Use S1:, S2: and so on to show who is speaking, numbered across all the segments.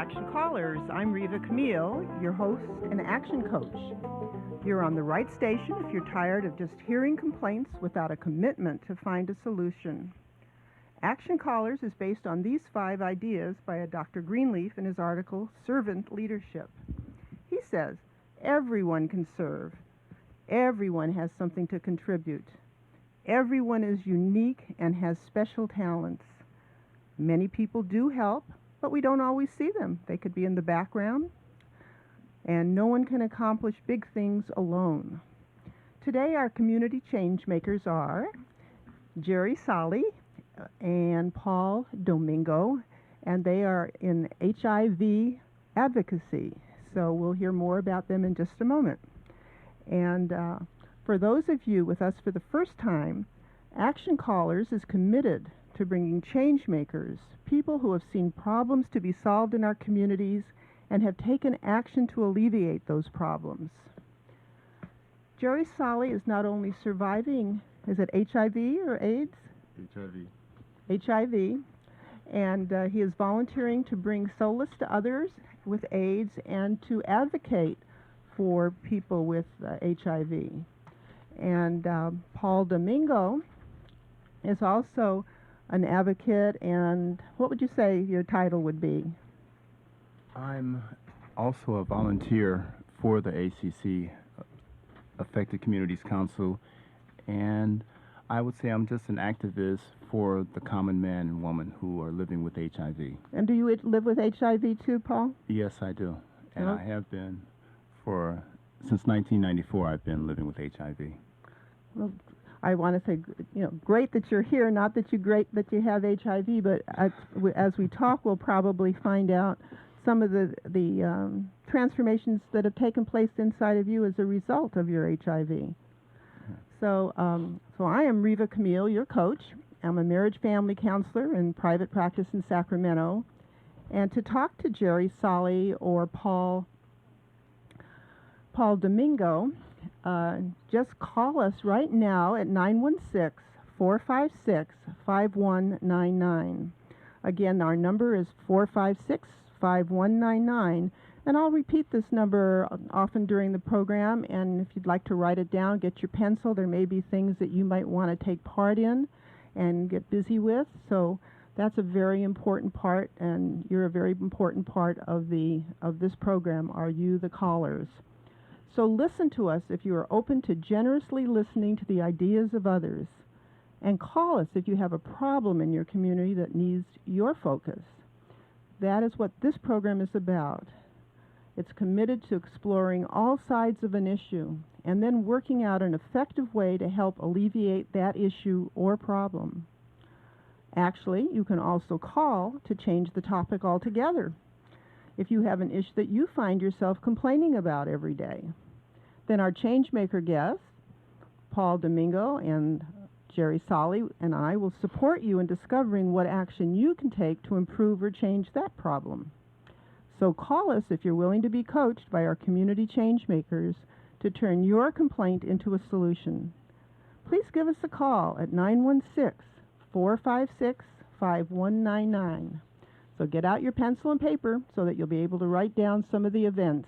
S1: Action Callers. I'm Reva Camiel, your host and action coach. You're on the right station if you're tired of just hearing complaints without a commitment to find a solution. Action Callers is based on these 5 ideas by a Dr. Greenleaf in his article, Servant Leadership. He says, everyone can serve. Everyone has something to contribute. Everyone is unique and has special talents. Many people do help, but we don't always see them. They could be in the background, and no one can accomplish big things alone. Today, our community change makers are Jerry Solley and Paul Domingo, and they are in HIV advocacy. So we'll hear more about them in just a moment. And for those of you with us for the first time, Action Callers is committed to bringing change makers, people who have seen problems to be solved in our communities and have taken action to alleviate those problems. Jerry Solley is not only surviving, is it HIV or AIDS? HIV. And he is volunteering to bring solace to others with AIDS and to advocate for people with HIV. And Paul Domingo is also an advocate, and what would you say your title would be?
S2: I'm also a volunteer for the ACC, Affected Communities Council, and I would say I'm just an activist for the common man and woman who are living with HIV.
S1: And do you live with HIV too, Paul?
S2: Yes, I do. And I have been since 1994, I've been living with HIV.
S1: Well, I want to say, great that you're here, not that that you have HIV, but as we talk, we'll probably find out some of the transformations that have taken place inside of you as a result of your HIV. So I am Reva Camiel, your coach. I'm a marriage family counselor in private practice in Sacramento. And to talk to Jerry Solley or Paul Domingo, just call us right now at 916-456-5199. Again, our number is 456-5199. And I'll repeat this number often during the program. And if you'd like to write it down, get your pencil. There may be things that you might want to take part in and get busy with. So that's a very important part, and you're a very important part of this program, are you, the callers. So listen to us if you are open to generously listening to the ideas of others. And call us if you have a problem in your community that needs your focus. That is what this program is about. It's committed to exploring all sides of an issue and then working out an effective way to help alleviate that issue or problem. Actually, you can also call to change the topic altogether if you have an issue that you find yourself complaining about every day. Then our changemaker guests, Paul Domingo and Jerry Solley, and I will support you in discovering what action you can take to improve or change that problem. So call us if you're willing to be coached by our community changemakers to turn your complaint into a solution. Please give us a call at 916-456-5199. So get out your pencil and paper so that you'll be able to write down some of the events.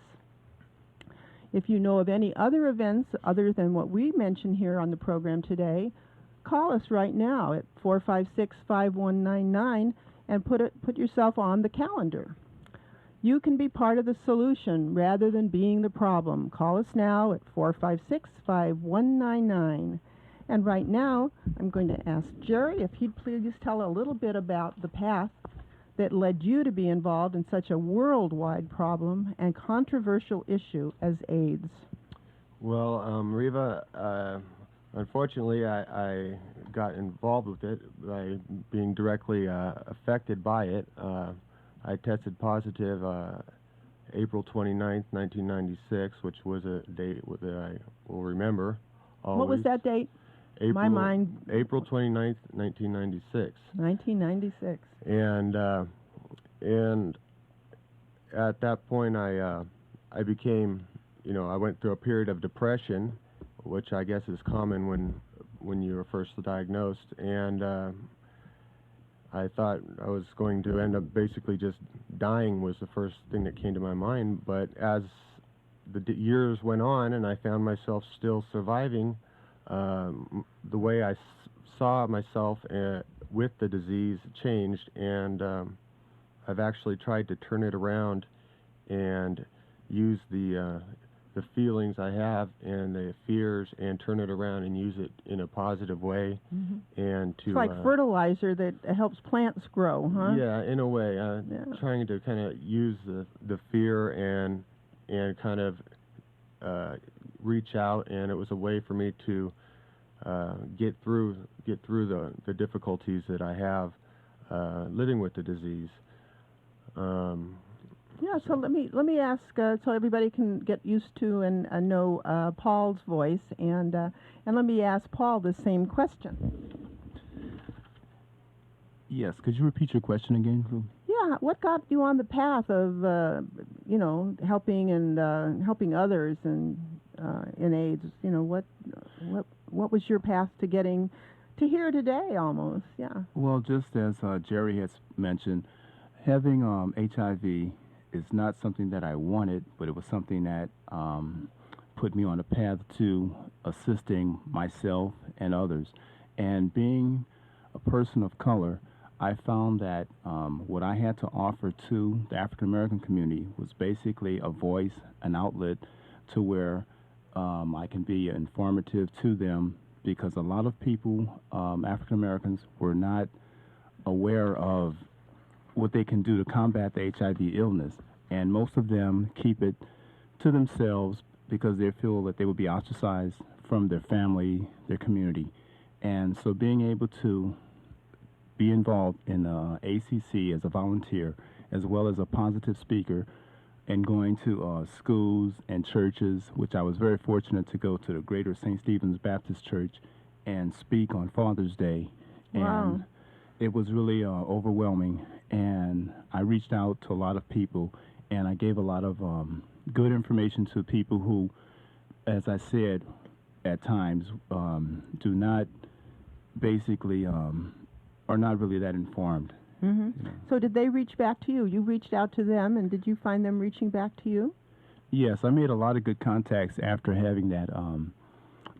S1: If you know of any other events other than what we mentioned here on the program today, call us right now at 456-5199 and put yourself on the calendar. You can be part of the solution rather than being the problem. Call us now at 456-5199. And right now, I'm going to ask Jerry if he'd please tell a little bit about the path that led you to be involved in such a worldwide problem and controversial issue as AIDS.
S3: Well, Reva, unfortunately, I got involved with it by being directly affected by it. I tested positive April 29th, 1996, which was a date that I will remember always.
S1: What was that date?
S3: April 29th, 1996.
S1: 1996.
S3: And at that point, I became, I went through a period of depression, which I guess is common when you were first diagnosed, and I thought I was going to end up basically just dying was the first thing that came to my mind. But as the years went on and I found myself still surviving, the way I saw myself with the disease changed, and I've actually tried to turn it around and use the feelings I have and the fears and turn it around and use it in a positive way. And to
S1: It's like fertilizer that helps plants grow, huh?
S3: Yeah, in a way, trying to kind of use the fear and kind of reach out, and it was a way for me to get through the difficulties that I have living with the disease.
S1: Yeah, so let me ask so everybody can get used to and know Paul's voice, and let me ask Paul the same question.
S2: Yes, could you repeat your question again, Drew?
S1: Yeah, what got you on the path of helping and helping others and in AIDS? You know, what was your path to getting to here today? Almost, yeah.
S2: Well, just as Jerry has mentioned, having HIV is not something that I wanted, but it was something that put me on a path to assisting myself and others. And being a person of color, I found that what I had to offer to the African American community was basically a voice, an outlet to where I can be informative to them, because a lot of people, African Americans, were not aware of what they can do to combat the HIV illness, and most of them keep it to themselves because they feel that they would be ostracized from their family, their community. And so being able to be involved in ACC as a volunteer, as well as a positive speaker, and going to schools and churches, which I was very fortunate to go to the Greater St. Stephen's Baptist Church and speak on Father's Day.
S1: Wow.
S2: And it was really overwhelming, and I reached out to a lot of people, and I gave a lot of good information to people who, as I said, at times do not basically are not really that informed.
S1: Mm-hmm.
S2: You know.
S1: So did they reach back to you? You reached out to them, and did you find them reaching back to you?
S2: Yes, I made a lot of good contacts after having that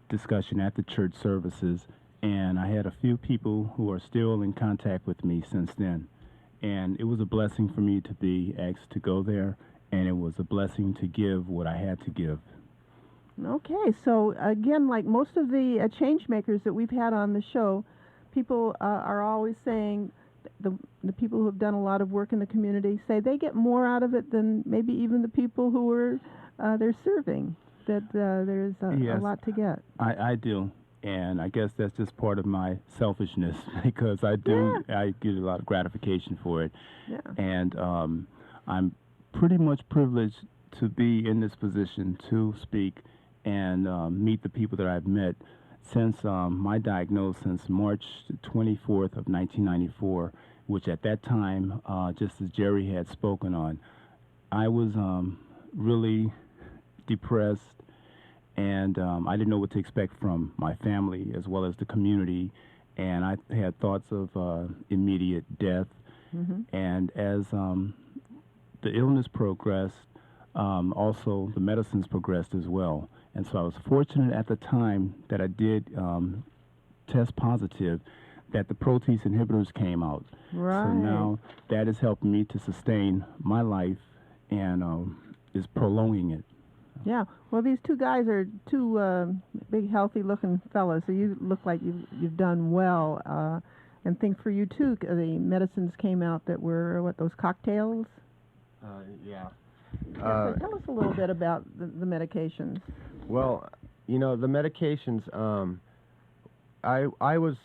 S2: discussion at the church services, and I had a few people who are still in contact with me since then. And it was a blessing for me to be asked to go there, and it was a blessing to give what I had to give.
S1: Okay, so again, like most of the change makers that we've had on the show, people are always saying, the people who have done a lot of work in the community say they get more out of it than maybe even the people who are they're serving, that there's a lot to get.
S2: I do, and I guess that's just part of my selfishness, because I get a lot of gratification for it.
S1: Yeah.
S2: And I'm pretty much privileged to be in this position to speak and meet the people that I've met since my diagnosis, since March 24th of 1994, which at that time, just as Jerry had spoken on, I was really depressed, and I didn't know what to expect from my family as well as the community, and I had thoughts of immediate death.
S1: Mm-hmm.
S2: And as the illness progressed, also the medicines progressed as well. And so I was fortunate at the time that I did test positive, that the protease inhibitors came out.
S1: Right.
S2: So now that is helping me to sustain my life and is prolonging it.
S1: Yeah. Well, these two guys are two big, healthy-looking fellas, so you look like you've done well. And think for you, too, the medicines came out that were, what, those cocktails?
S3: Yeah.
S1: So tell us a little bit about the medications.
S3: Well, you know, the medications, I was,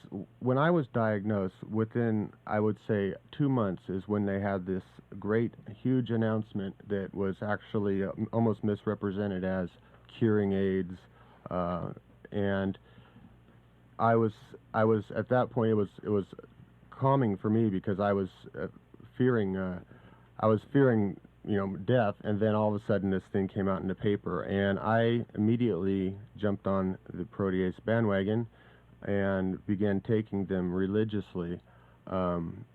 S3: when I was diagnosed, within, I would say, 2 months is when they had this great, huge announcement that was actually almost misrepresented as curing AIDS, and I was at that point, it was calming for me, because I was fearing, you know, death, and then all of a sudden this thing came out in the paper, and I immediately jumped on the protease bandwagon and began taking them religiously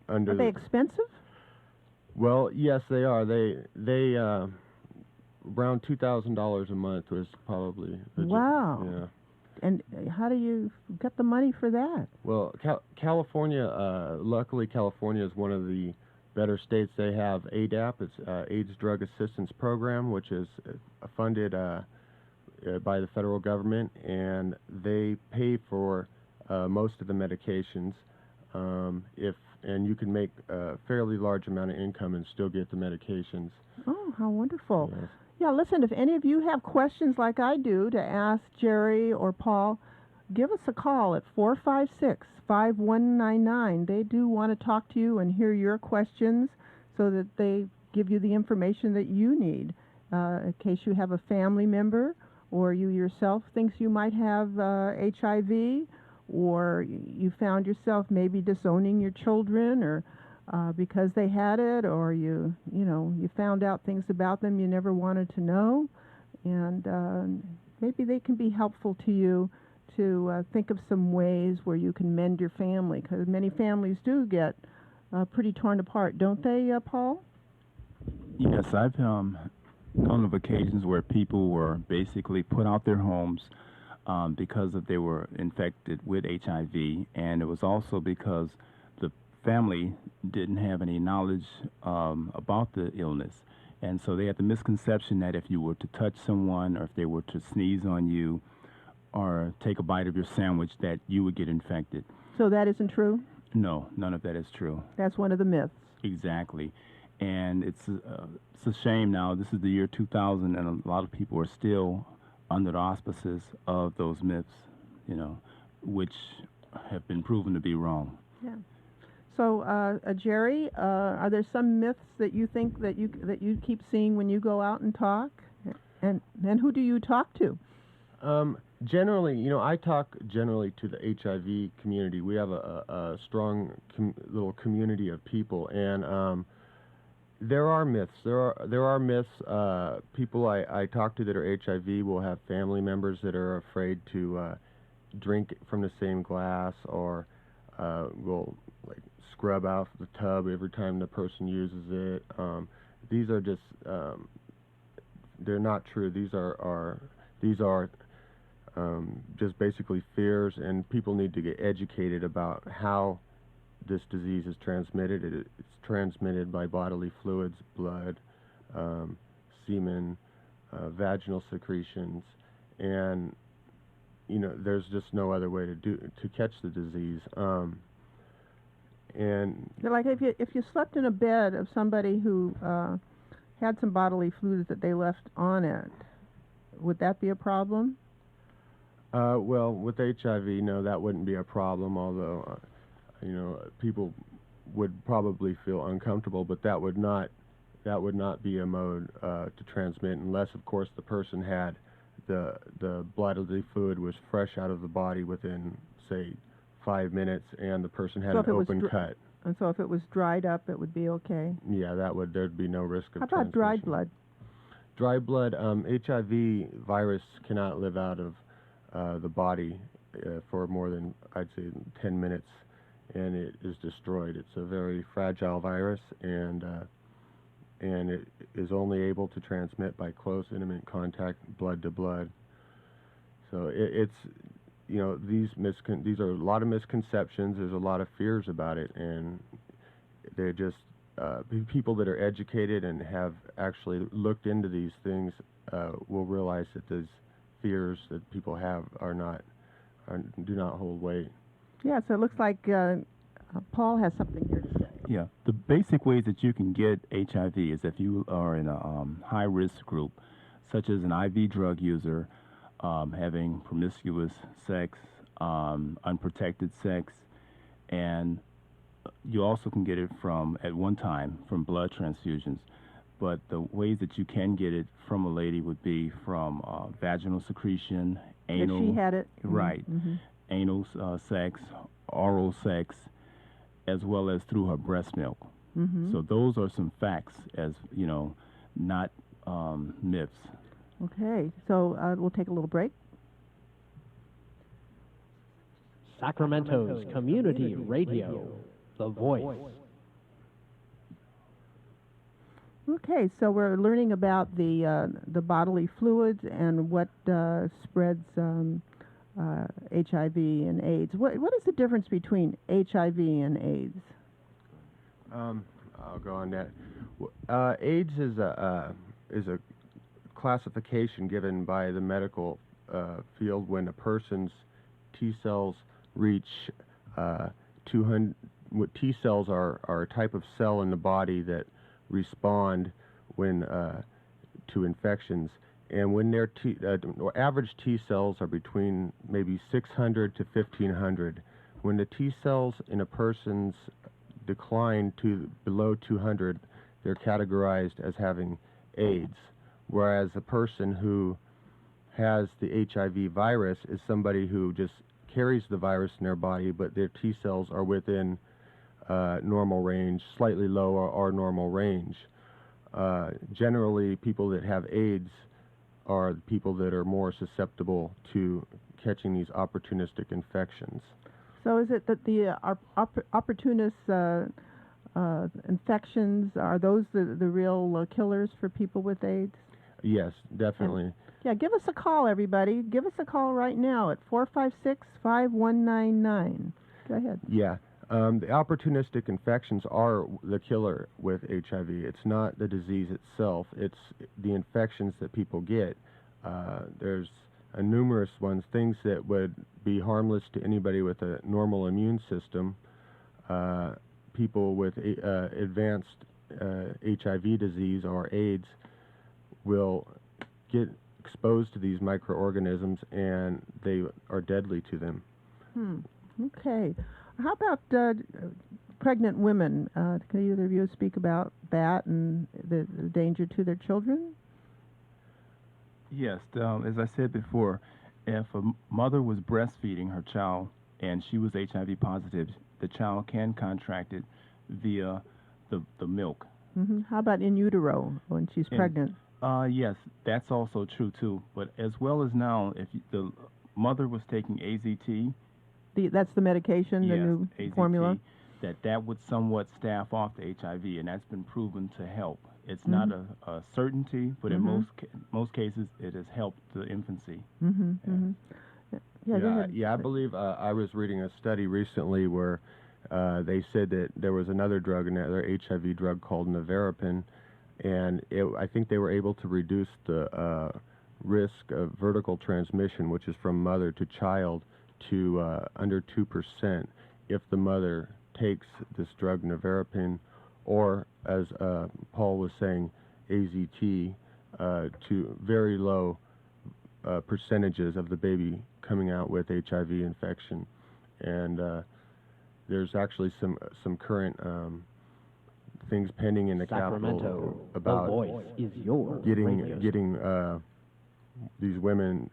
S3: under.
S1: Are they expensive?
S3: Well, yes, they are. They around $2,000 a month was probably.
S1: Wow.
S3: Yeah.
S1: And how do you get the money for that?
S3: Well, California, luckily California is one of the better states. They have ADAP, it's AIDS Drug Assistance Program, which is funded by the federal government, and they pay for most of the medications. And you can make a fairly large amount of income and still get the medications.
S1: Oh, how wonderful.
S3: Yes.
S1: Yeah, listen, if any of you have questions like I do to ask Jerry or Paul, give us a call at 456-5199. They do want to talk to you and hear your questions so that they give you the information that you need in case you have a family member or you yourself thinks you might have HIV, or you found yourself maybe disowning your children or because they had it, or you found out things about them you never wanted to know, and maybe they can be helpful to you to think of some ways where you can mend your family, because many families do get pretty torn apart, don't they, Paul?
S2: Yes, I've known of occasions where people were basically put out their homes because they were infected with HIV, and it was also because the family didn't have any knowledge about the illness. And so they had the misconception that if you were to touch someone, or if they were to sneeze on you, or take a bite of your sandwich, that you would get infected.
S1: So that isn't true?
S2: No, none of that is true.
S1: That's one of the myths.
S2: Exactly. And it's a shame now. This is the year 2000, and a lot of people are still under the auspices of those myths, which have been proven to be wrong.
S1: Yeah. So, Jerry, are there some myths that you think that you keep seeing when you go out and talk? And who do you talk to?
S3: Generally, I talk generally to the HIV community. We have a strong little community of people, and there are myths. There are myths. People I talk to that are HIV will have family members that are afraid to drink from the same glass, or will scrub out the tub every time the person uses it. These are just they're not true. These are just basically fears, and people need to get educated about how this disease is transmitted. It's transmitted by bodily fluids, blood, semen, vaginal secretions, and there's just no other way to catch the disease. And
S1: like if you slept in a bed of somebody who had some bodily fluids that they left on it, would that be a problem?
S3: Well, with HIV, no, that wouldn't be a problem, although people would probably feel uncomfortable, but that would not be a mode to transmit, unless, of course, the person had the bodily fluid was fresh out of the body within, say, 5 minutes, and the person had an open cut.
S1: And so if it was dried up, it would be okay?
S3: Yeah, there'd be no risk of transmission.
S1: How about dried blood?
S3: Dried blood, HIV virus cannot live out of the body for more than, I'd say, 10 minutes, and it is destroyed. It's a very fragile virus, and it is only able to transmit by close, intimate contact, blood to blood. So it's these are a lot of misconceptions. There's a lot of fears about it, and they're just people that are educated and have actually looked into these things will realize that these fears that people have do not hold weight.
S1: Yeah, so it looks like Paul has something here to say.
S2: Yeah, the basic ways that you can get HIV is if you are in a high-risk group, such as an IV drug user, having promiscuous sex, unprotected sex, and you also can get it at one time, from blood transfusions. But the ways that you can get it from a lady would be from vaginal secretion, anal.
S1: If she had it.
S2: Right. Mm-hmm. Anal sex, oral sex, as well as through her breast milk. Mm-hmm. So those are some facts, as not myths.
S1: Okay, so we'll take a little break.
S4: Sacramento's Community Radio, The Voice.
S1: Okay, so we're learning about the bodily fluids and what spreads HIV and AIDS. What is the difference between HIV and AIDS?
S3: I'll go on that. AIDS is a classification given by the medical field when a person's T cells reach 200. T cells are a type of cell in the body that respond when to infections, and when their average T cells are between maybe 600 to 1500. When the T cells in a person's decline to below 200, they're categorized as having AIDS, whereas a person who has the HIV virus is somebody who just carries the virus in their body, but their T cells are within normal range, slightly lower or normal range. Generally, people that have AIDS are people that are more susceptible to catching these opportunistic infections.
S1: So is it that the opportunist infections, are those the real killers for people with AIDS?
S3: Yes, definitely.
S1: Yeah, give us a call, everybody. Give us a call right now at 456-5199. Go ahead.
S3: Yeah. The opportunistic infections are the killer with HIV. It's not the disease itself. It's the infections that people get. There's numerous ones, things that would be harmless to anybody with a normal immune system. People with advanced HIV disease or AIDS will get exposed to these microorganisms, and they are deadly to them.
S1: Okay. How about pregnant women? Can either of you speak about that and the danger to their children?
S2: Yes, as I said before, if a mother was breastfeeding her child and she was HIV positive, the child can contract it via the milk.
S1: How about in utero when she's pregnant?
S2: Yes, that's also true too. But as well as now, if the mother was taking AZT,
S1: that's the medication,
S2: yes,
S1: the new
S2: AZT,
S1: formula?
S2: that would somewhat staff off the HIV, and that's been proven to help. It's not a certainty, but in most cases, it has helped the infancy.
S1: Yeah, go ahead.
S3: I believe I was reading a study recently where they said that there was another drug, another HIV drug called nevirapine, and I think they were able to reduce the risk of vertical transmission, which is from mother to child, to under 2% if the mother takes this drug nevirapine, or as Paul was saying, AZT, to very low percentages of the baby coming out with HIV infection. And there's actually some current things pending in the
S4: Sacramento,
S3: Capitol about
S4: voice is your
S3: getting these women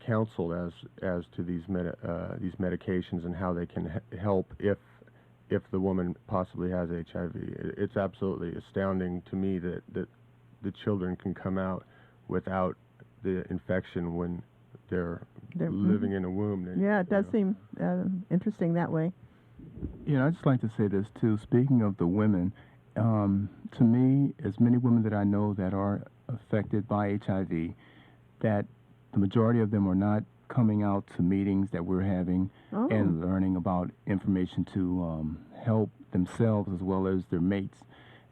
S3: counseled as to these medications and how they can help if the woman possibly has HIV. It's absolutely astounding to me that the children can come out without the infection when they're living in a womb.
S1: Yeah, it does seem interesting that way.
S2: You know, I'd just like to say this too. Speaking of the women, to me, as many women that I know that are affected by HIV, that the majority of them are not coming out to meetings that we're having and learning about information to help themselves as well as their mates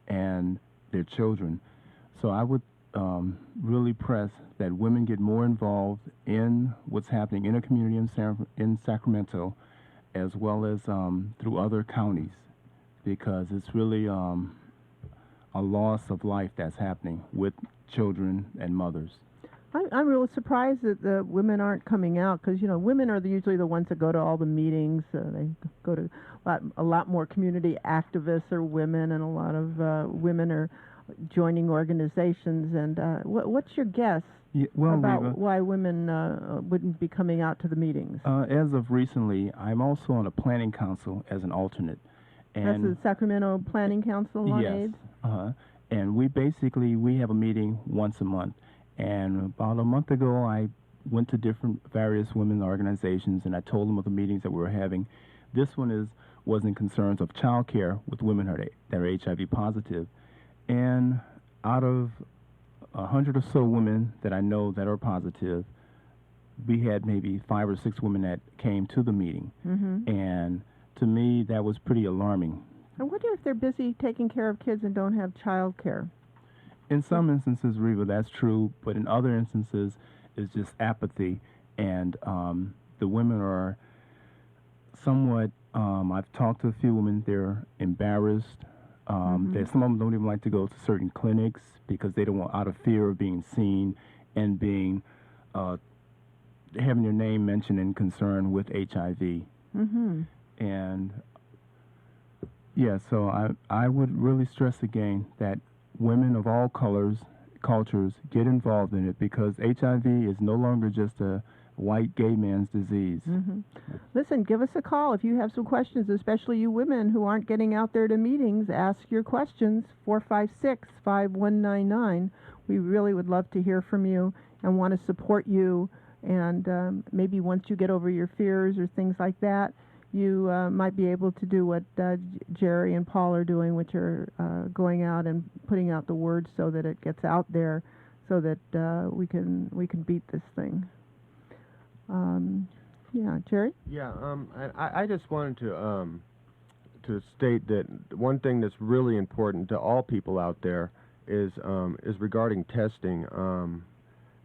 S2: and their children. So I would really press that women get more involved in what's happening in a community in Sacramento, as well as through other counties, because it's really a loss of life that's happening with children and mothers.
S1: I'm really surprised that the women aren't coming out, because women are usually the ones that go to all the meetings. They go to a lot more community activists are women, and a lot of women are joining organizations. And what's your guess about
S2: Reva,
S1: why women wouldn't be coming out to the meetings?
S2: As of recently, I'm also on a planning council as an alternate. And
S1: that's the Sacramento Planning Council on AIDS?
S2: And we have a meeting once a month. And about a month ago, I went to various women organizations, and I told them of the meetings that we were having. This one was in concerns of child care with women that are HIV positive. And out of 100 or so women that I know that are positive, we had maybe 5 or 6 women that came to the meeting. And to me, that was pretty alarming.
S1: I wonder if they're busy taking care of kids and don't have child care.
S2: In some instances, Reva, that's true, but in other instances, it's just apathy. And the women are somewhat, I've talked to a few women, they're embarrassed. Some of them don't even like to go to certain clinics because they don't want, out of fear of being seen and being, having their name mentioned in concern with HIV. And yeah, so I would really stress again that women of all colors, cultures, get involved in it because HIV is no longer just a white gay man's disease.
S1: Listen, give us a call if you have some questions, especially you women who aren't getting out there to meetings. Ask your questions, 456-5199. We really would love to hear from you and want to support you. And maybe once you get over your fears or things like that, you might be able to do what Jerry and Paul are doing, which are going out and putting out the word so that it gets out there, so that we can beat this thing. Yeah, Jerry?
S3: Yeah, I just wanted to state that one thing that's really important to all people out there is regarding testing,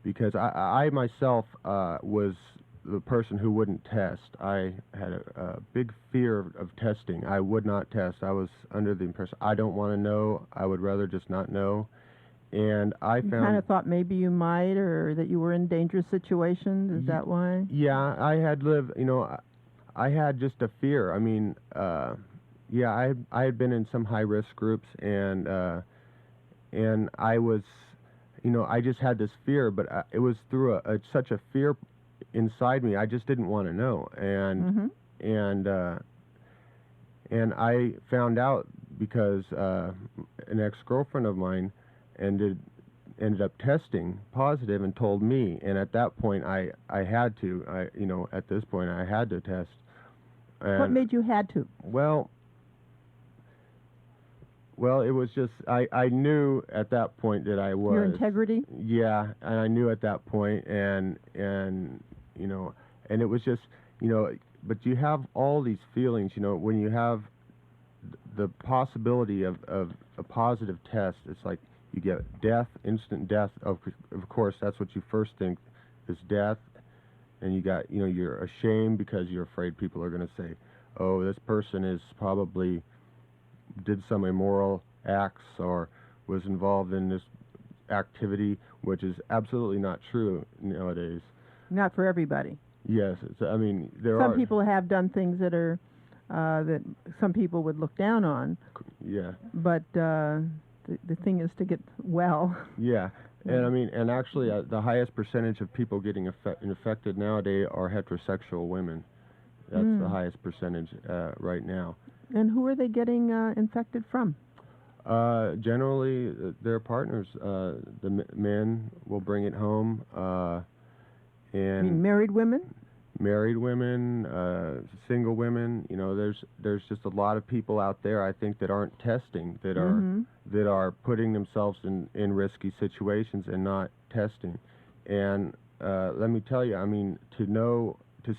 S3: because I myself was the person who wouldn't test. I had a big fear of testing. I would not test. I was under the impression I don't want to know. I would rather just not know. And I found... You
S1: kind of thought maybe you might, or that you were in dangerous situations. Is that why?
S3: Yeah, I had lived, I had just a fear. I mean, yeah, I had been in some high-risk groups, and I was, I just had this fear, but it was through such a fear inside me. I just didn't want to know, and I found out because an ex-girlfriend of mine ended up testing positive and told me, and at that point I had to, at this point I had to test. And
S1: what made you had to?
S3: Well, it was just, I knew at that point that I was...
S1: Your integrity?
S3: Yeah, and I knew at that point, and it was just, but you have all these feelings, when you have the possibility of a positive test. It's like you get death, instant death. Of course, that's what you first think is death, and you got, you're ashamed because you're afraid people are going to say, oh, this person is probably did some immoral acts or was involved in this activity, which is absolutely not true nowadays.
S1: Not for everybody.
S3: Yes, I mean,
S1: some people have done things that are that some people would look down on.
S3: Yeah.
S1: But the thing is to get well.
S3: Yeah, and I mean, and actually, the highest percentage of people getting infected nowadays are heterosexual women. That's the highest percentage right now.
S1: And who are they getting infected from?
S3: Generally, their partners. The men will bring it home. And
S1: you mean married women?
S3: Married women, single women. There's just a lot of people out there, I think, that aren't testing, that are putting themselves in risky situations and not testing. And let me tell you, I mean, to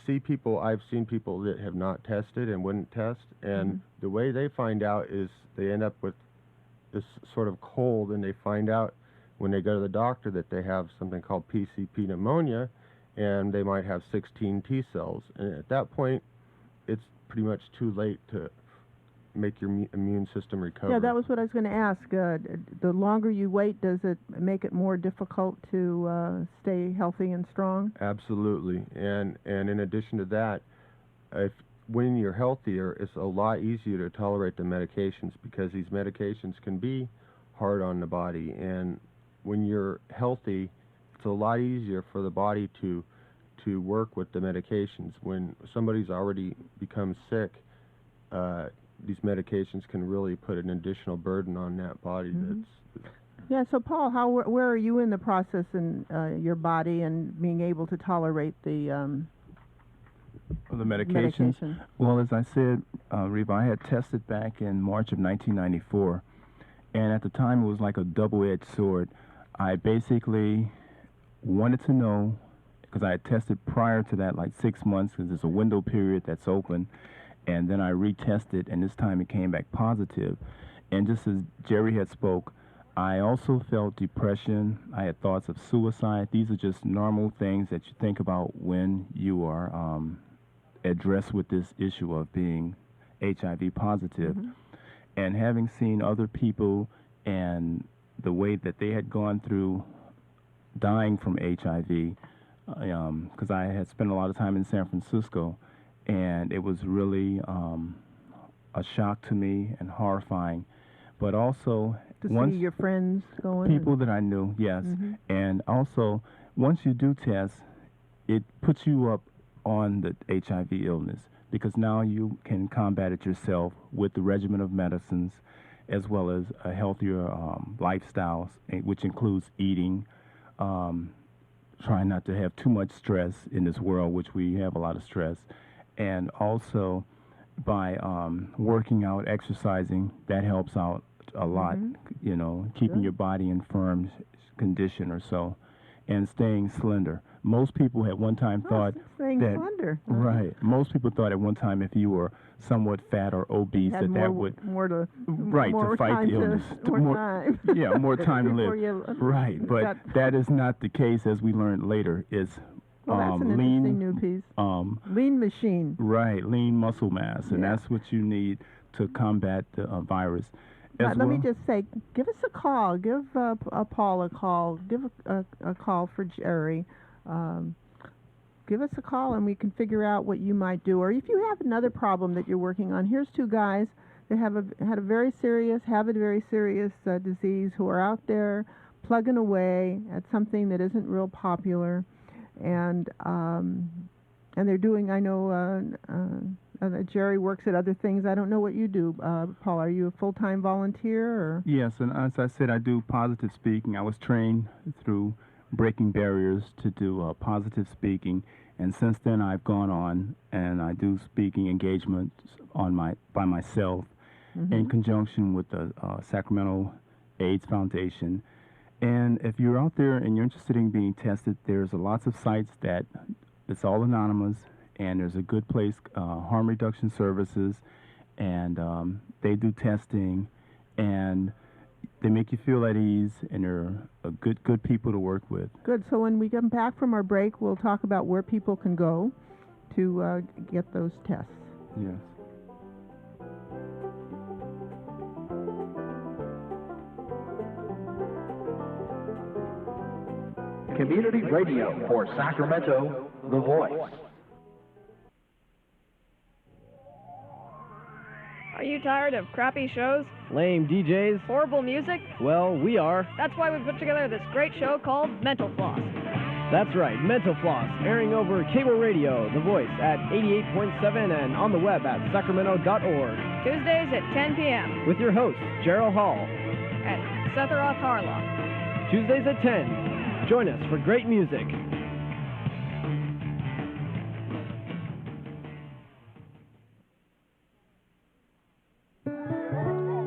S3: see people, I've seen people that have not tested and wouldn't test, and the way they find out is they end up with this sort of cold, and they find out when they go to the doctor that they have something called PCP pneumonia, and they might have 16 T cells. And at that point, it's pretty much too late to make your immune system recover.
S1: Yeah, that was what I was going to ask. The longer you wait, does it make it more difficult to stay healthy and strong?
S3: Absolutely. And in addition to that, when you're healthier, it's a lot easier to tolerate the medications, because these medications can be hard on the body. And when you're healthy, it's a lot easier for the body to work with the medications. When somebody's already become sick, these medications can really put an additional burden on that body.
S1: Yeah, so Paul, where are you in the process in your body and being able to tolerate the
S2: medication? Well, as I said, Reva, I had tested back in March of 1994, And at the time, it was like a double-edged sword. I basically wanted to know, because I had tested prior to that like 6 months, because there's a window period that's open, and then I retested, and this time it came back positive. And just as Jerry had spoke, I also felt depression. I had thoughts of suicide. These are just normal things that you think about when you are addressed with this issue of being HIV positive.
S1: Mm-hmm.
S2: And having seen other people and the way that they had gone through dying from HIV, because I had spent a lot of time in San Francisco, and it was really a shock to me and horrifying. But also,
S1: to see your friends going?
S2: People that I knew, yes.
S1: Mm-hmm.
S2: And also, once you do test, it puts you up on the HIV illness, because now you can combat it yourself with the regimen of medicines, as well as a healthier lifestyle, which includes eating, trying not to have too much stress in this world, which we have a lot of stress, and also by working out, exercising, that helps out a lot, you know, keeping your body in firm condition or so, and staying slender. Most people at one time thought that,
S1: slender.
S2: Right, most people thought at one time if you were somewhat fat or obese that would
S1: to
S2: fight the illness. More time to live. Right, but that is not the case, as we learned later. It's
S1: that's an interesting new piece. Lean machine.
S2: Right, lean muscle mass, and that's what you need to combat the virus.
S1: Let me just say, give us a call. Give Paul a call. Give a call for Jerry. Give us a call, and we can figure out what you might do. Or if you have another problem that you're working on, here's two guys that have a very serious disease, who are out there plugging away at something that isn't real popular, and they're doing. I know. Jerry works at other things. I don't know what you do, Paul. Are you a full-time volunteer? Or?
S2: Yes, and as I said, I do positive speaking. I was trained through Breaking Barriers to do positive speaking, and since then I've gone on and I do speaking engagements by myself in conjunction with the Sacramento AIDS Foundation. And if you're out there and you're interested in being tested, there's lots of sites that it's all anonymous. And there's a good place, Harm Reduction Services, and they do testing, and they make you feel at ease, and they're good people to work with.
S1: Good. So when we come back from our break, we'll talk about where people can go to get those tests.
S2: Yes.
S4: Community Radio for Sacramento, The Voice.
S5: Are you tired of crappy shows?
S6: Lame DJs?
S5: Horrible music?
S6: Well, we are.
S5: That's why we put together this great show called Mental Floss.
S6: That's right, Mental Floss, airing over cable radio, The Voice, at 88.7 and on the web at sacramento.org.
S5: Tuesdays at 10 p.m.
S6: With your host, Gerald Hall.
S5: And Sethroth Harlock.
S6: Tuesdays at 10. Join us for great music.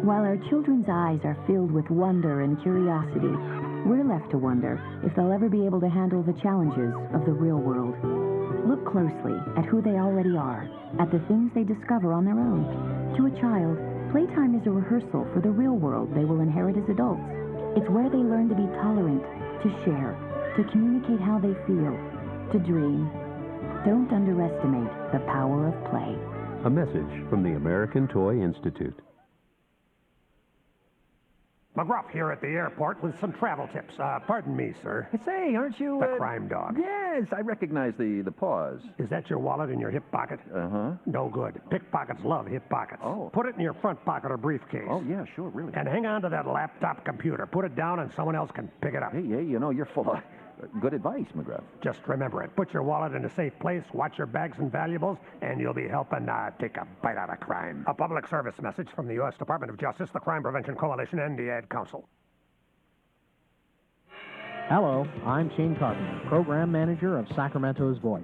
S7: While our children's eyes are filled with wonder and curiosity, we're left to wonder if they'll ever be able to handle the challenges of the real world. Look closely at who they already are, at the things they discover on their own. To a child, playtime is a rehearsal for the real world they will inherit as adults. It's where they learn to be tolerant, to share, to communicate how they feel, to dream. Don't underestimate the power of play.
S8: A message from the American Toy Institute.
S9: McGruff here at the airport with some travel tips. Pardon me, sir.
S4: Say, aren't you...
S9: The crime dog.
S4: Yes, I recognize the pause.
S9: Is that your wallet in your hip pocket?
S4: Uh-huh.
S9: No good. Pickpockets love hip pockets.
S4: Oh.
S9: Put it in your front pocket or briefcase.
S4: Oh, yeah, sure, really.
S9: And hang on to that laptop computer. Put it down and someone else can pick it up.
S4: Hey, you know, you're full of good advice, McGruff.
S9: Just remember it. Put your wallet in a safe place, watch your bags and valuables, and you'll be helping take a bite out of crime. A public service message from the U.S. Department of Justice, the Crime Prevention Coalition, and the Ad Council.
S10: Hello, I'm Shane Carpenter, Program Manager of Sacramento's Voice.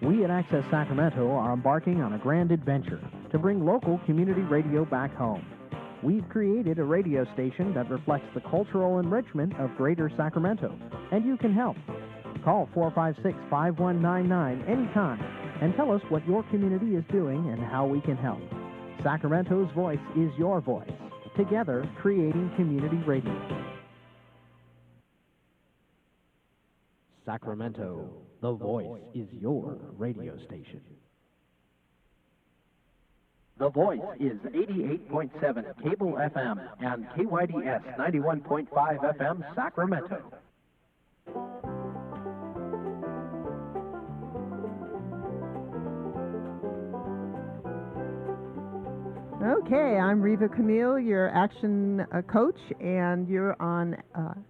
S10: We at Access Sacramento are embarking on a grand adventure to bring local community radio back home. We've created a radio station that reflects the cultural enrichment of Greater Sacramento, and you can help. Call 456-5199 anytime and tell us what your community is doing and how we can help. Sacramento's voice is your voice. Together, creating community radio. Sacramento, the voice is your radio station.
S4: The Voice is 88.7 Cable FM and KYDS 91.5 FM Sacramento.
S1: Okay, I'm Reva Camiel, your action coach, and you're on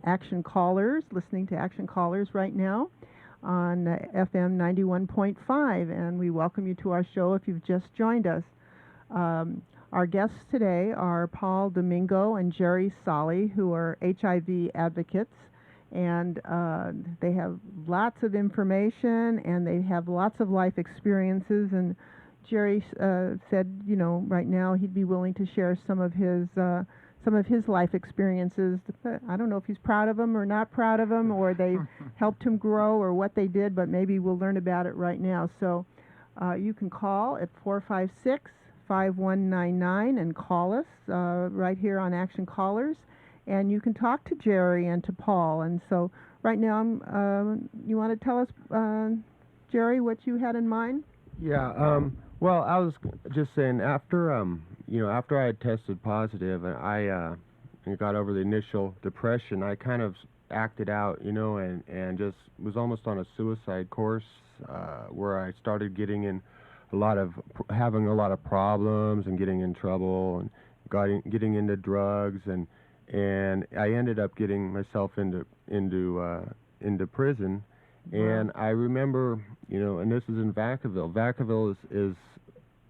S1: Action Callers, listening to Action Callers right now on FM 91.5, and we welcome you to our show if you've just joined us. Our guests today are Paul Domingo and Jerry Solley, who are HIV advocates, and they have lots of information and they have lots of life experiences. And Jerry said, you know, right now he'd be willing to share some of his life experiences. I don't know if he's proud of them or not proud of them, or they helped him grow, or what they did, but maybe we'll learn about it right now. So you can call at 456-5199 and call us right here on Action Callers, and you can talk to Jerry and to Paul. And so right now, you want to tell us, Jerry, what you had in mind?
S3: Yeah. Well, I was just saying, after after I had tested positive and I got over the initial depression, I kind of acted out, and just was almost on a suicide course, where I started getting in having a lot of problems and getting in trouble and getting into drugs, and I ended up getting myself into prison. And I remember, and this is in Vacaville. Vacaville is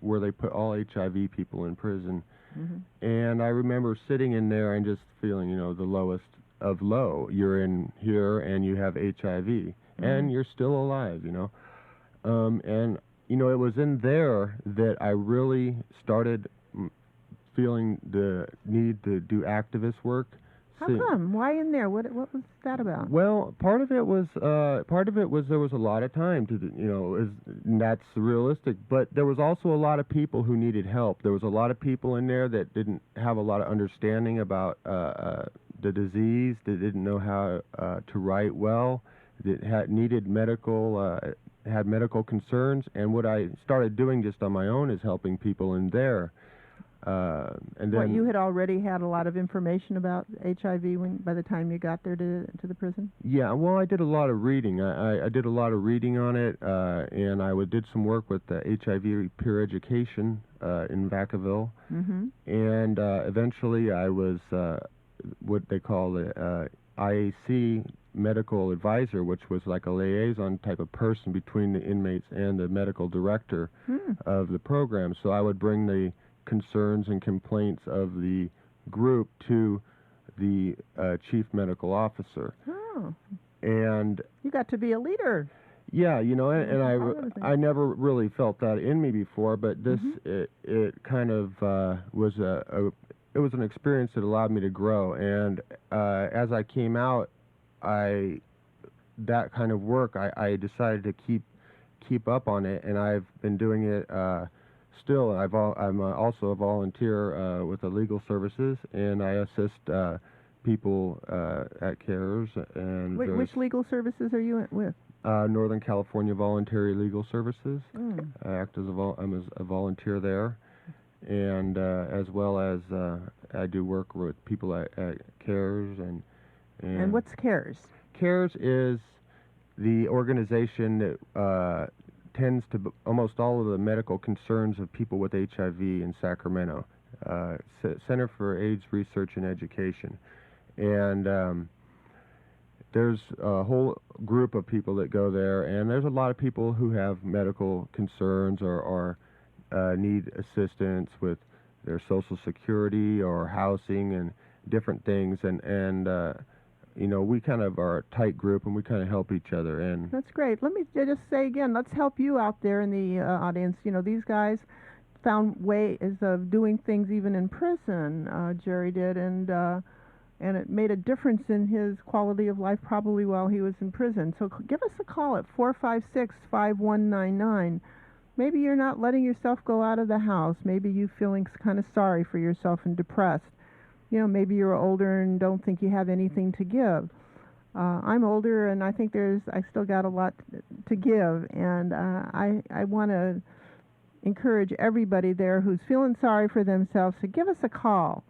S3: where they put all HIV people in prison. Mm-hmm. And I remember sitting in there and just feeling, the lowest of low. You're in here and you have HIV, mm-hmm. and you're still alive, and, it was in there that I really started feeling the need to do activist work.
S1: How come? Why in there? What was that about?
S3: Well, part of it was there was a lot of time to, and that's realistic. But there was also a lot of people who needed help. There was a lot of people in there that didn't have a lot of understanding about the disease. That didn't know how to write well. That had medical concerns. And what I started doing just on my own is helping people in there. And then
S1: you had already had a lot of information about HIV by the time you got there to the prison?
S3: Yeah, well, I did a lot of reading. I did a lot of reading on it, and I did some work with the HIV peer education in Vacaville. Mm-hmm. And eventually I was what they call the IAC medical advisor, which was like a liaison type of person between the inmates and the medical director of the program. So I would bring the concerns and complaints of the group to the chief medical officer. Oh. And
S1: you got to be a leader.
S3: Yeah, and I never really felt that in me before, but this it kind of was it was an experience that allowed me to grow. And as I came out, that kind of work I decided to keep up on it, and I've been doing it. Still, I'm also a volunteer with the legal services, and I assist people at CARES. And
S1: which legal services are you with?
S3: Northern California Voluntary Legal Services. I act as I'm a volunteer there, and as well as I do work with people at CARES. And
S1: what's CARES?
S3: CARES is the organization that tends to almost all of the medical concerns of people with HIV in Sacramento. Center for AIDS Research and Education. And there's a whole group of people that go there, and there's a lot of people who have medical concerns or need assistance with their Social Security or housing and different things. And we kind of are a tight group, and we kind of help each other. And
S1: that's great. Let me just say again, let's help you out there in the audience. These guys found ways of doing things even in prison. Jerry did, and it made a difference in his quality of life probably while he was in prison. So give us a call at 456-5199. Maybe you're not letting yourself go out of the house. Maybe you're feeling kind of sorry for yourself and depressed. You know, maybe you're older and don't think you have anything to give. I'm older, and I think I still got a lot to give, and I want to encourage everybody there who's feeling sorry for themselves to give us a call.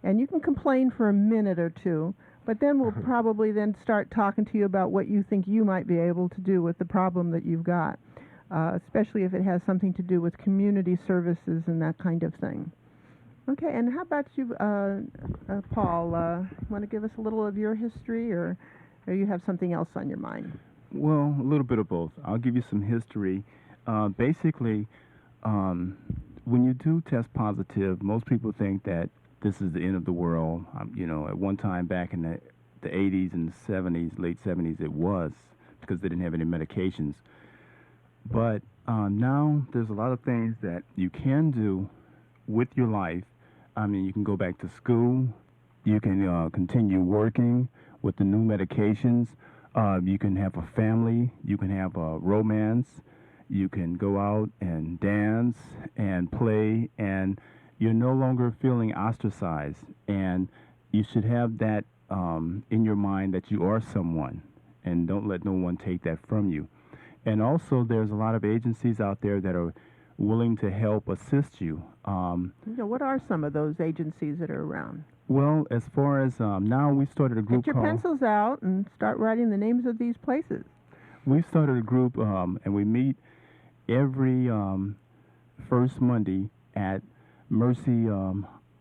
S1: And you can complain for a minute or two, but then we'll probably then start talking to you about what you think you might be able to do with the problem that you've got, especially if it has something to do with community services and that kind of thing. Okay, and how about you, Paul? Want to give us a little of your history, or you have something else on your mind?
S2: Well, a little bit of both. I'll give you some history. Basically, when you do test positive, most people think that this is the end of the world. You know, at one time back in the 80s and the 70s, late 70s, it was, because they didn't have any medications. But now there's a lot of things that you can do with your life. I mean, you can go back to school. You can continue working with the new medications. You can have a family. You can have a romance. You can go out and dance and play, and you're no longer feeling ostracized. And you should have that in your mind that you are someone, and don't let no one take that from you. And also, there's a lot of agencies out there that are willing to help assist you.
S1: What are some of those agencies that are around?
S2: Well, as far as now, we started a group
S1: Get your pencils out and start writing the names of these places.
S2: We started a group, and we meet every first Monday at Mercy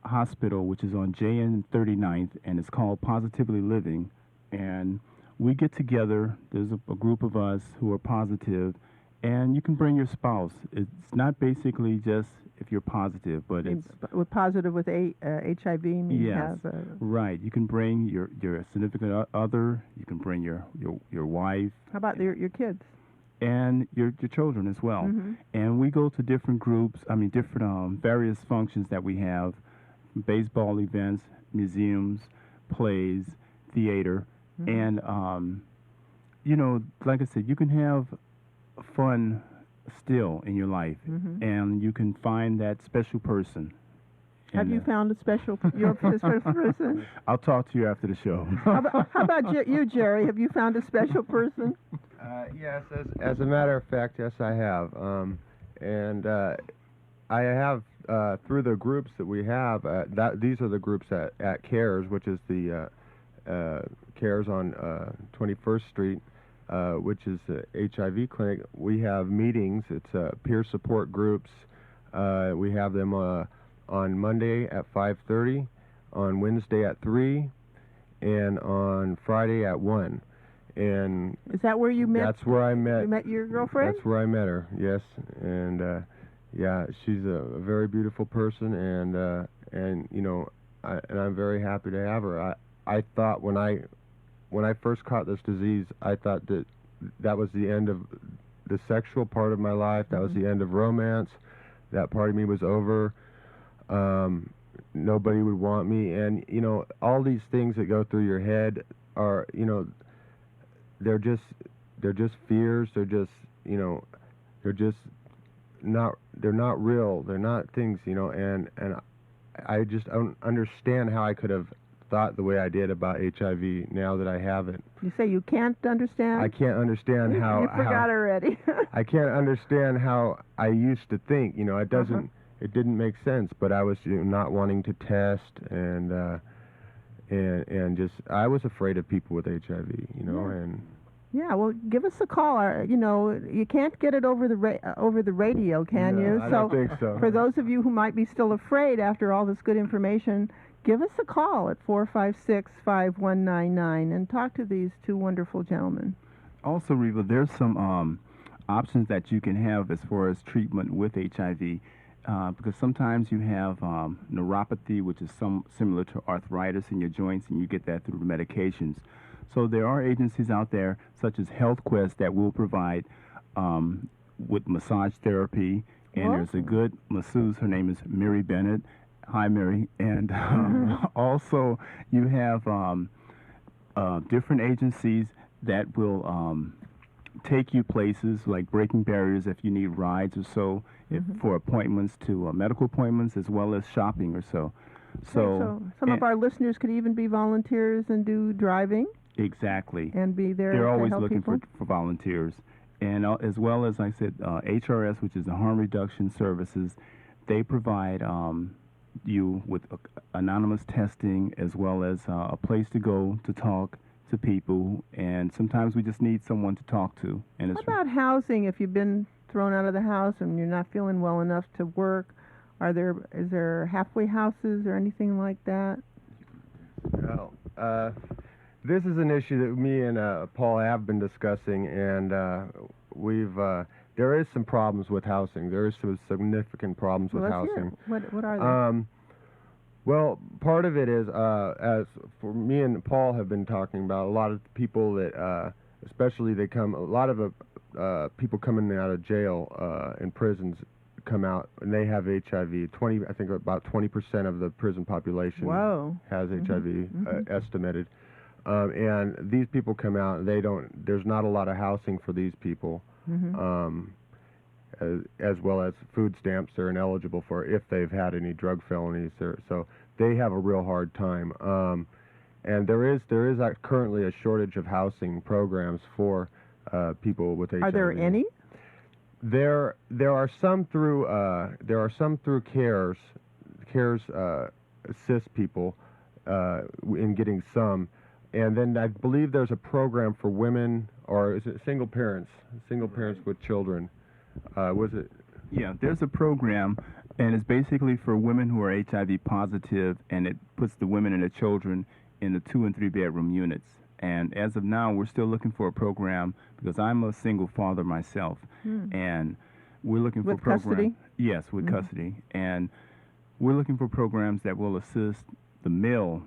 S2: Hospital, which is on JN 39th, and it's called Positively Living. And we get together. There's a group of us who are positive, and you can bring your spouse. It's not basically just if you're positive, but it's
S1: with positive with HIV.
S2: Yes, right. You can bring your significant other. You can bring your wife.
S1: How about your kids?
S2: And your children as well.
S1: Mm-hmm.
S2: And we go to different groups, different various functions that we have, baseball events, museums, plays, theater. Mm-hmm. And, like I said, you can have fun still in your life, mm-hmm. and you can find that special person.
S1: Have you found your special person?
S2: I'll talk to you after the show.
S1: How about you, Jerry? Have you found a special person?
S3: Yes, as a matter of fact, yes, I have. And I have, through the groups that we have, these are the groups at CARES, which is the CARES on 21st Street, which is the HIV clinic. We have meetings. It's peer support groups. We have them on Monday at 5:30, on Wednesday at 3, and on Friday at 1. And
S1: is that where you met?
S3: That's where I met.
S1: You met your girlfriend?
S3: That's where I met her. Yes, and yeah, she's a very beautiful person, and I'm very happy to have her. I thought when I first caught this disease, I thought that was the end of the sexual part of my life. That was the end of romance. That part of me was over. Nobody would want me, and all these things that go through your head are, they're just fears. They're just they're not real. They're not things, and I just don't understand how I could have thought the way I did about HIV now that I have it.
S1: You say you can't understand?
S3: I can't understand how.
S1: You forgot already.
S3: I can't understand how I used to think. It doesn't. It didn't make sense. But I was not wanting to test, and just I was afraid of people with HIV. And.
S1: Yeah, well, give us a call. You can't get it over the radio, can you?
S3: I don't think so.
S1: For those of you who might be still afraid after all this good information, give us a call at 456-5199 and talk to these two wonderful gentlemen.
S2: Also, Reva, there's some options that you can have as far as treatment with HIV, because sometimes you have neuropathy, which is similar to arthritis in your joints, and you get that through the medications. So there are agencies out there, such as HealthQuest, that will provide with massage therapy, and there's a
S1: Awesome.
S2: good masseuse. Her name is Mary Bennett. Hi, Mary. And also, you have different agencies that will take you places like breaking barriers if you need rides or so, if, for appointments to medical appointments as well as shopping or so.
S1: So some of our listeners could even be volunteers and do driving.
S2: Exactly.
S1: And be there
S2: They're
S1: to
S2: always
S1: help
S2: looking
S1: people.
S2: for volunteers. And as well as I said, HRS, which is the Harm Reduction Services, they provide you with anonymous testing as well as a place to go to talk to people. And sometimes we just need someone to talk to. And
S1: What about housing? If you've been thrown out of the house and you're not feeling well enough to work, is there halfway houses or anything like that?
S3: Well, this is an issue that me and Paul have been discussing, and there is some problems with housing. There is some significant problems with housing.
S1: What are they?
S3: Well, part of it is, as for me and Paul have been talking about, a lot of people that, especially a lot of people coming out of jail in prisons come out and they have HIV. I think about 20% of the prison population has HIV estimated. And these people come out and there's not a lot of housing for these people, as well as food stamps they're ineligible for if they've had any drug felonies. So they have a real hard time. And there is currently a shortage of housing programs for people with HIV.
S1: Are there any?
S3: There are some through CARES. CARES assists people in getting some. And then I believe there's a program for women, or is it single parents with children? Was it?
S2: Yeah, there's a program, and it's basically for women who are HIV positive, and it puts the women and the children in the 2- and 3-bedroom units. And as of now, we're still looking for a program because I'm a single father myself, and we're looking for programs. With custody? Yes, with custody, and we're looking for programs that will assist the male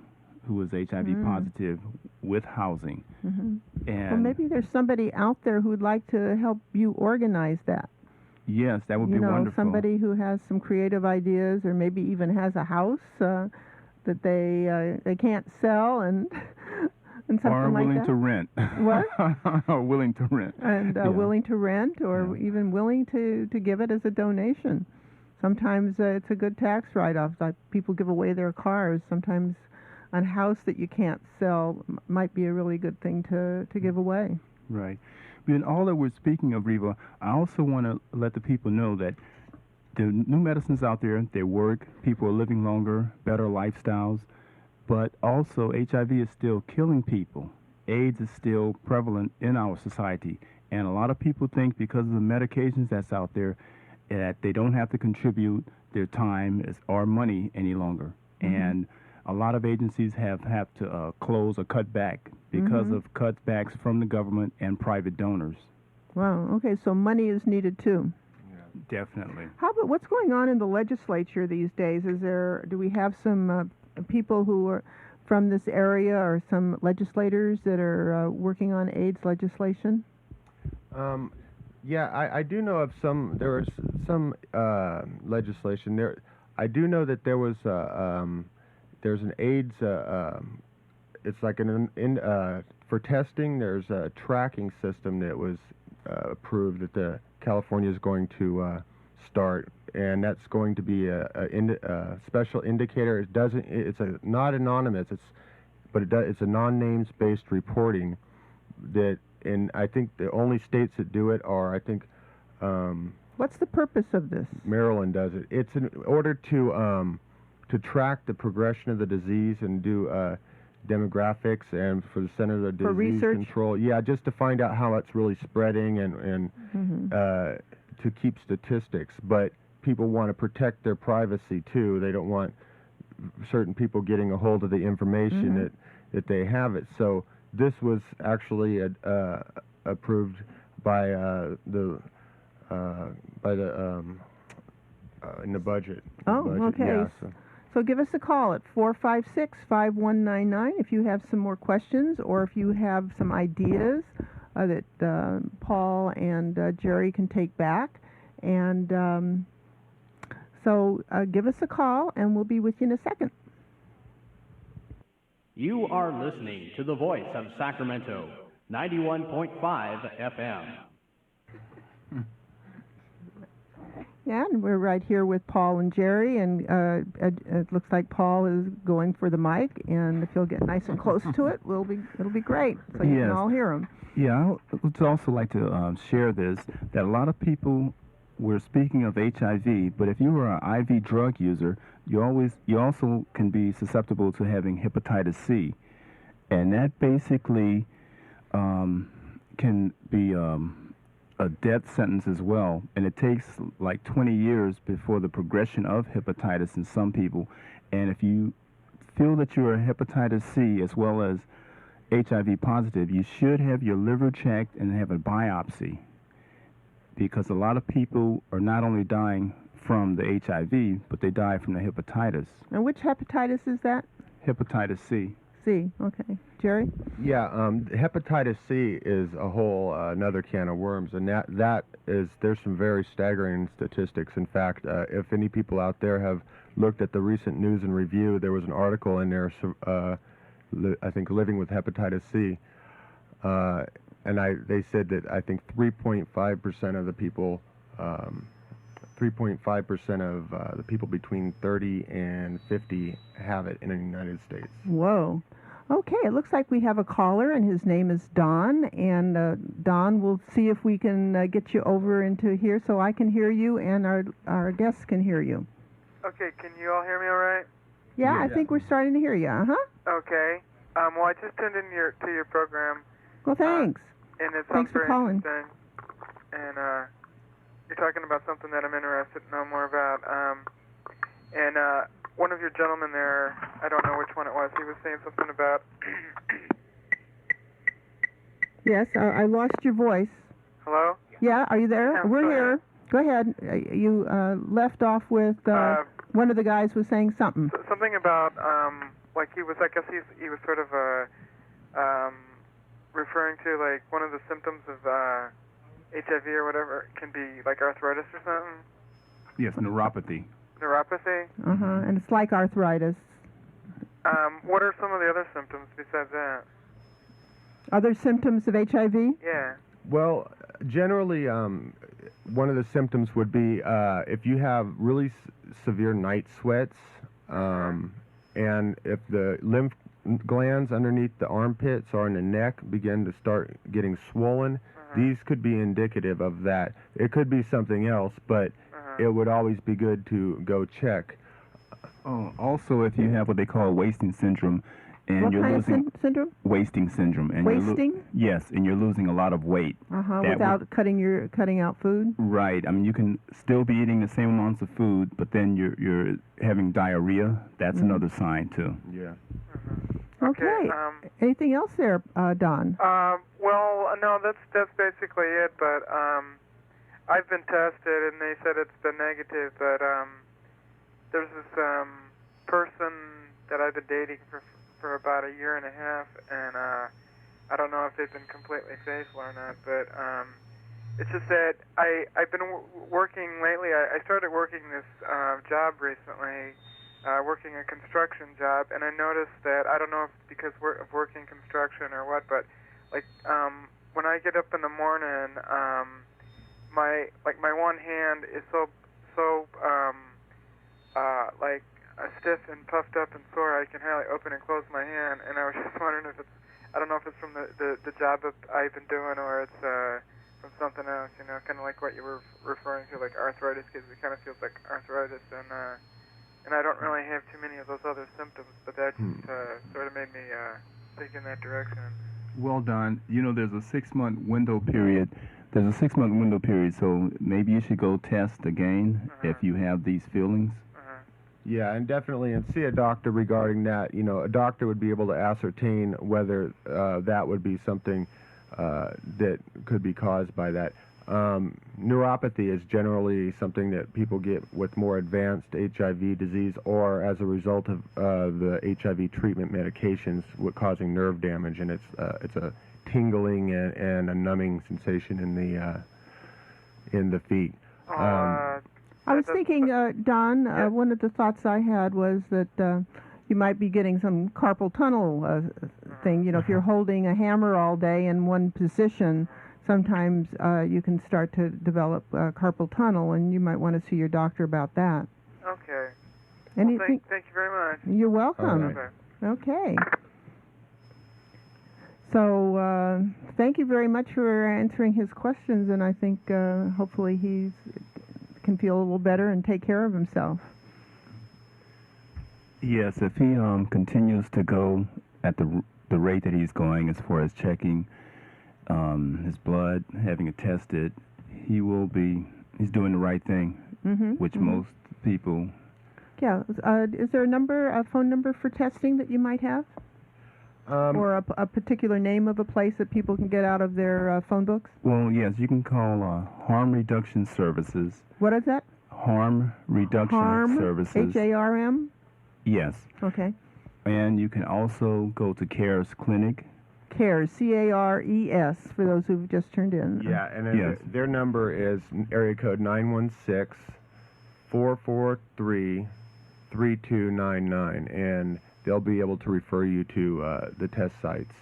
S2: who is HIV positive with housing. And
S1: well, maybe there's somebody out there who'd like to help you organize that.
S2: Yes, that would be wonderful.
S1: Somebody who has some creative ideas, or maybe even has a house that they can't sell and something
S2: or
S1: like
S2: willing
S1: that.
S2: To rent.
S1: What?
S2: Or willing to rent.
S1: And willing to rent, or even willing to give it as a donation. Sometimes it's a good tax write-off. Like people give away their cars. Sometimes a house that you can't sell might be a really good thing to give away.
S2: Right. But in all that we're speaking of, Reva, I also want to let the people know that the new medicines out there, they work, people are living longer, better lifestyles, but also HIV is still killing people. AIDS is still prevalent in our society, and a lot of people think because of the medications that's out there that they don't have to contribute their time or money any longer. And a lot of agencies have to close or cut back because of cutbacks from the government and private donors.
S1: Wow, okay, so money is needed too.
S2: Definitely.
S1: How about what's going on in the legislature these days? Do we have some people who are from this area, or some legislators that are working on AIDS legislation?
S3: Yeah, I do know of some. There was some legislation there. I do know that there was there's an AIDS. It's like for testing. There's a tracking system that was approved that the California is going to start, and that's going to be a special indicator. It's not anonymous. It's a non-names-based reporting that, and I think the only states that do it are, I think.
S1: What's the purpose of this?
S3: Maryland does it. It's in order to track the progression of the disease and do demographics, and for the Center of Disease Control. Yeah, just to find out how it's really spreading and to keep statistics. But people want to protect their privacy too. They don't want certain people getting a hold of the information that they have it. So this was actually approved by in the budget.
S1: Okay.
S3: Yeah,
S1: so give us a call at 456-5199 if you have some more questions, or if you have some ideas that Paul and Jerry can take back. And so give us a call, and we'll be with you in a second.
S11: You are listening to the voice of Sacramento, 91.5 FM.
S1: Yeah, and we're right here with Paul and Jerry, and it looks like Paul is going for the mic, and if he'll get nice and close to it, it'll be great, so you can all hear him.
S2: Yeah, I would also like to share this, that a lot of people were speaking of HIV, but if you were an IV drug user, you also can be susceptible to having hepatitis C, and that basically can be a death sentence as well, and it takes like 20 years before the progression of hepatitis in some people. And if you feel that you're a hepatitis C as well as HIV positive, you should have your liver checked and have a biopsy, because a lot of people are not only dying from the HIV, but they die from the hepatitis.
S1: And which hepatitis is that?
S2: Hepatitis C.
S1: C, okay. Jerry?
S3: Yeah, hepatitis C is a whole another can of worms, and there's some very staggering statistics. In fact, if any people out there have looked at the recent News and Review, there was an article in there, I think, living with hepatitis C, and they said that I think 3.5% of the people, 3.5% of the people between 30 and 50 have it in the United States.
S1: Whoa. Okay, it looks like we have a caller, and his name is Don. And Don, we'll see if we can get you over into here so I can hear you and our guests can hear you.
S12: Okay, can you all hear me all right?
S1: Yeah, I think we're starting to hear you.
S12: Okay. Well, I just tuned in to your program.
S1: Well, thanks.
S12: And it sounds
S1: Thanks for
S12: very
S1: calling.
S12: interesting. And you're talking about something that I'm interested to know more about. And one of your gentlemen there, I don't know which one it was, he was saying something about...
S1: Yes, I lost your voice.
S12: Hello?
S1: Yeah, are you there?
S12: Yeah,
S1: We're here. Go ahead. You left off with one of the guys was saying something.
S12: Something about, like he was, I guess he was sort of referring to, like, one of the symptoms of HIV or whatever can be, like, arthritis or something.
S2: Yes, neuropathy.
S12: Neuropathy?
S1: And it's like arthritis.
S12: What are some of the other symptoms besides that?
S1: Other symptoms of HIV?
S12: Yeah.
S3: Well, generally, one of the symptoms would be if you have really severe night sweats, and if the lymph glands underneath the armpits or in the neck begin to start getting swollen, these could be indicative of that. It could be something else, but it would always be good to go check.
S2: Also, if you have what they call wasting syndrome, and
S1: what
S2: you're
S1: kind
S2: losing
S1: of syndrome?
S2: Wasting syndrome, and
S1: wasting?
S2: Yes, and you're losing a lot of weight.
S1: Without cutting out food.
S2: Right. I mean, you can still be eating the same amounts of food, but then you're having diarrhea. That's another sign too.
S3: Yeah.
S1: Okay. Anything else there, Don?
S12: Well, no, that's basically it. But I've been tested, and they said it's been negative. But there's this person that I've been dating for about a year and a half, and I don't know if they've been completely faithful or not. But it's just that I've been working lately. I started working this job recently. Working a construction job, and I noticed that, I don't know if because of working construction or what, but like when I get up in the morning, my one hand is so like stiff and puffed up and sore I can hardly open and close my hand, and I was just wondering if I don't know if it's from the job that I've been doing or it's from something else, you know, kind of like what you were referring to, like arthritis, because it kind of feels like arthritis, and I don't really have too many of those other symptoms, but that just sort of made me think in that direction.
S2: Well done. You know, there's a 6-month window period. There's a 6-month window period, so maybe you should go test again if you have these feelings.
S3: Yeah, and definitely, and see a doctor regarding that. You know, a doctor would be able to ascertain whether that would be something that could be caused by that. Neuropathy is generally something that people get with more advanced HIV disease or as a result of the HIV treatment medications causing nerve damage, and it's a tingling and a numbing sensation in the feet.
S1: I was thinking, Don, one of the thoughts I had was that you might be getting some carpal tunnel thing. You know, if you're holding a hammer all day in one position, sometimes you can start to develop carpal tunnel, and you might want to see your doctor about that.
S12: Okay.
S1: Anything?
S12: Well, thank you very much.
S1: You're welcome.
S12: Okay.
S1: Okay. So thank you very much for answering his questions, and I think hopefully he can feel a little better and take care of himself.
S2: Yes, if he continues to go at the rate that he's going as far as checking his blood, having it tested, he's doing the right thing, which most people...
S1: Yeah. Is there a phone number for testing that you might have? Or a particular name of a place that people can get out of their phone books?
S2: Well, yes, you can call Harm Reduction Services.
S1: What is that?
S2: Harm Reduction Services.
S1: HARM?
S2: Yes.
S1: Okay.
S2: And you can also go to CARES Clinic.
S1: CARES, CARES, for those who've just turned in.
S3: Yeah, and their number is area code 916-443-3299, and they'll be able to refer you to the test sites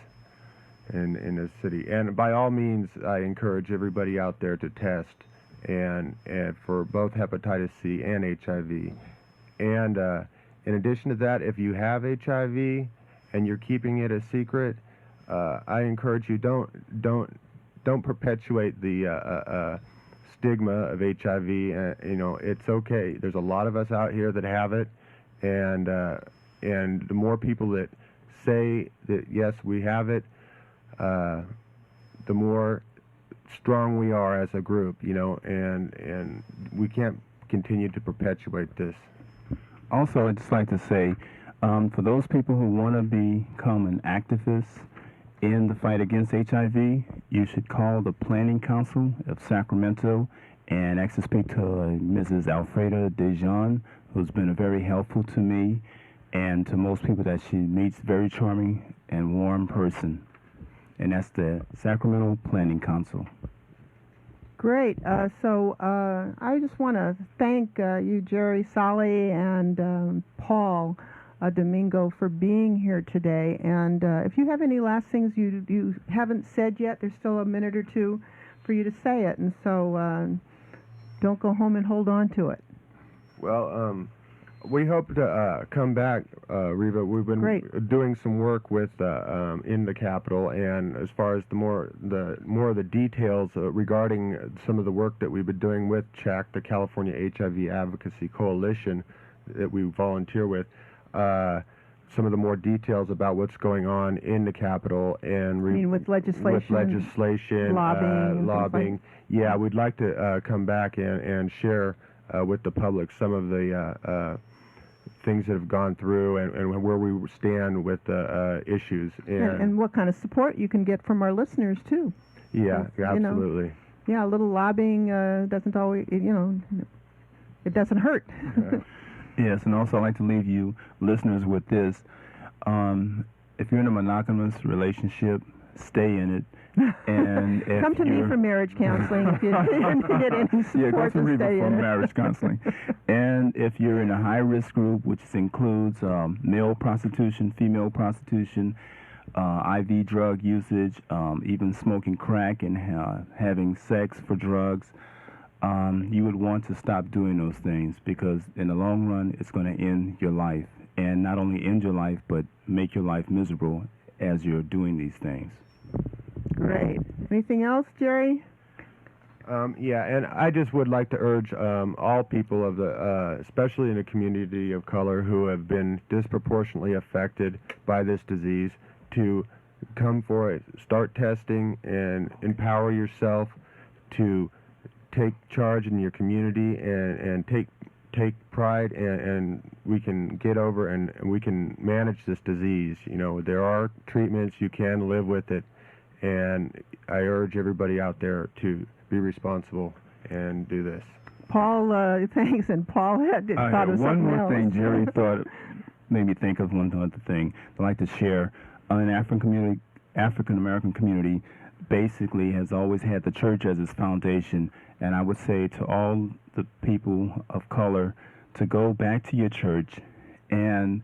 S3: in the city. And by all means, I encourage everybody out there to test, and for both hepatitis C and HIV. And in addition to that, if you have HIV and you're keeping it a secret, I encourage you don't perpetuate the stigma of HIV. You know, it's okay. There's a lot of us out here that have it, and the more people that say that yes, we have it, the more strong we are as a group. You know, and we can't continue to perpetuate this.
S2: Also, I'd just like to say, for those people who want to become an activist in the fight against HIV, you should call the Planning Council of Sacramento and actually speak to Mrs. Alfreda Dejean, who's been very helpful to me and to most people that she meets. Very charming and warm person. And that's the Sacramento Planning Council.
S1: Great. So I just want to thank you, Jerry, Solley, and Paul Domingo for being here today. And if you have any last things you haven't said yet, there's still a minute or two for you to say it. And so don't go home and hold on to it.
S3: Well, we hope to come back, Reva. We've been doing some work with in the Capitol, and as far as the more of the details regarding some of the work that we've been doing with CHAC, the California HIV Advocacy Coalition, that we volunteer with, some of the more details about what's going on in the Capitol and
S1: with legislation,
S3: lobbying. Yeah, we'd like to come back and share with the public some of the things that have gone through and where we stand with the issues.
S1: And what kind of support you can get from our listeners, too.
S3: Yeah, absolutely.
S1: A little lobbying doesn't always, it doesn't hurt.
S2: Yes, and also I'd like to leave you listeners with this. If you're in a monogamous relationship, stay in it. And if
S1: come to me for marriage counseling if you get any support.
S2: Yeah, go to Reva for marriage counseling. And if you're in a high-risk group, which includes male prostitution, female prostitution, IV drug usage, even smoking crack and having sex for drugs, you would want to stop doing those things, because in the long run, it's going to end your life. And not only end your life, but make your life miserable as you're doing these things.
S1: Great. Anything else, Jerry?
S3: Yeah, and I just would like to urge all people of the, especially in the community of color who have been disproportionately affected by this disease, to come forward, start testing, and empower yourself to take charge in your community and take pride, and we can get over and we can manage this disease. You know, there are treatments, you can live with it, and I urge everybody out there to be responsible and do this.
S1: Paul, thanks, and Paul thought of
S2: one
S1: something
S2: more
S1: else.
S2: thing Jerry thought made me think of one other thing I'd like to share. In African African American community basically has always had the church as its foundation. And I would say to all the people of color to go back to your church, and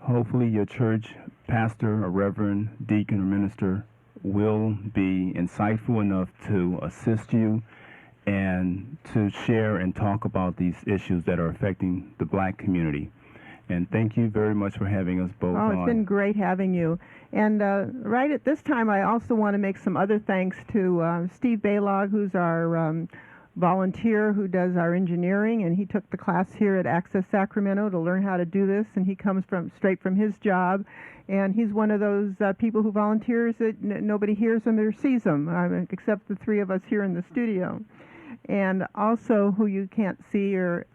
S2: hopefully your church pastor or reverend, deacon or minister will be insightful enough to assist you and to share and talk about these issues that are affecting the black community. And thank you very much for having us both on.
S1: It's been great having you. And right at this time, I also want to make some other thanks to Steve Baylog, who's our volunteer who does our engineering, and he took the class here at Access Sacramento to learn how to do this, and he comes straight from his job, and he's one of those people who volunteers that nobody hears him or sees him, except the three of us here in the studio. And also, who you can't see or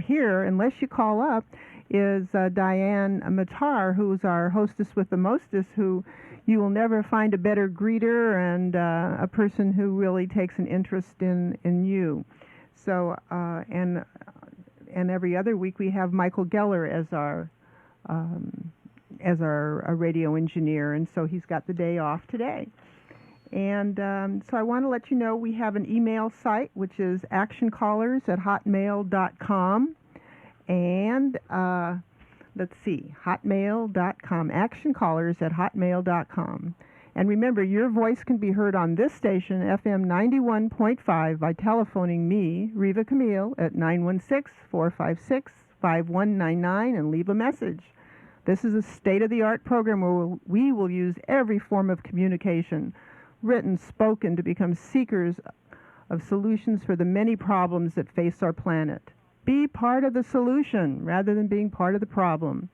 S1: hear unless you call up, is Diane Matar, who's our hostess with the mostest, who you will never find a better greeter and a person who really takes an interest in you. So and every other week we have Michael Geller as our radio engineer, and so he's got the day off today. And so I want to let you know we have an email site, which is actioncallers@hotmail.com. And let's see, hotmail.com, actioncallers@hotmail.com. And remember, your voice can be heard on this station, FM 91.5, by telephoning me, Reva Camiel, at 916-456-5199 and leave a message. This is a state-of-the-art program where we will use every form of communication, written, spoken, to become seekers of solutions for the many problems that face our planet. Be part of the solution rather than being part of the problem.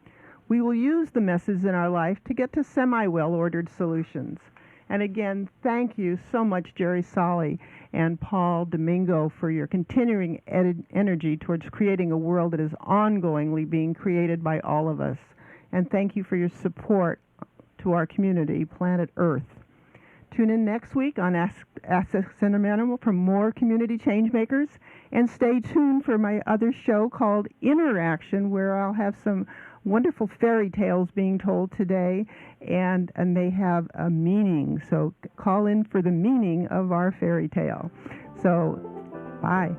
S1: We will use the messes in our life to get to semi-well-ordered solutions. And again, thank you so much, Jerry Solley and Paul Domingo, for your continuing energy towards creating a world that is ongoingly being created by all of us. And thank you for your support to our community, planet Earth. Tune in next week on Access Sacramento for more community change makers, and stay tuned for my other show called Interaction, where I'll have some wonderful fairy tales being told today, and they have a meaning. So call in for the meaning of our fairy tale. So, bye.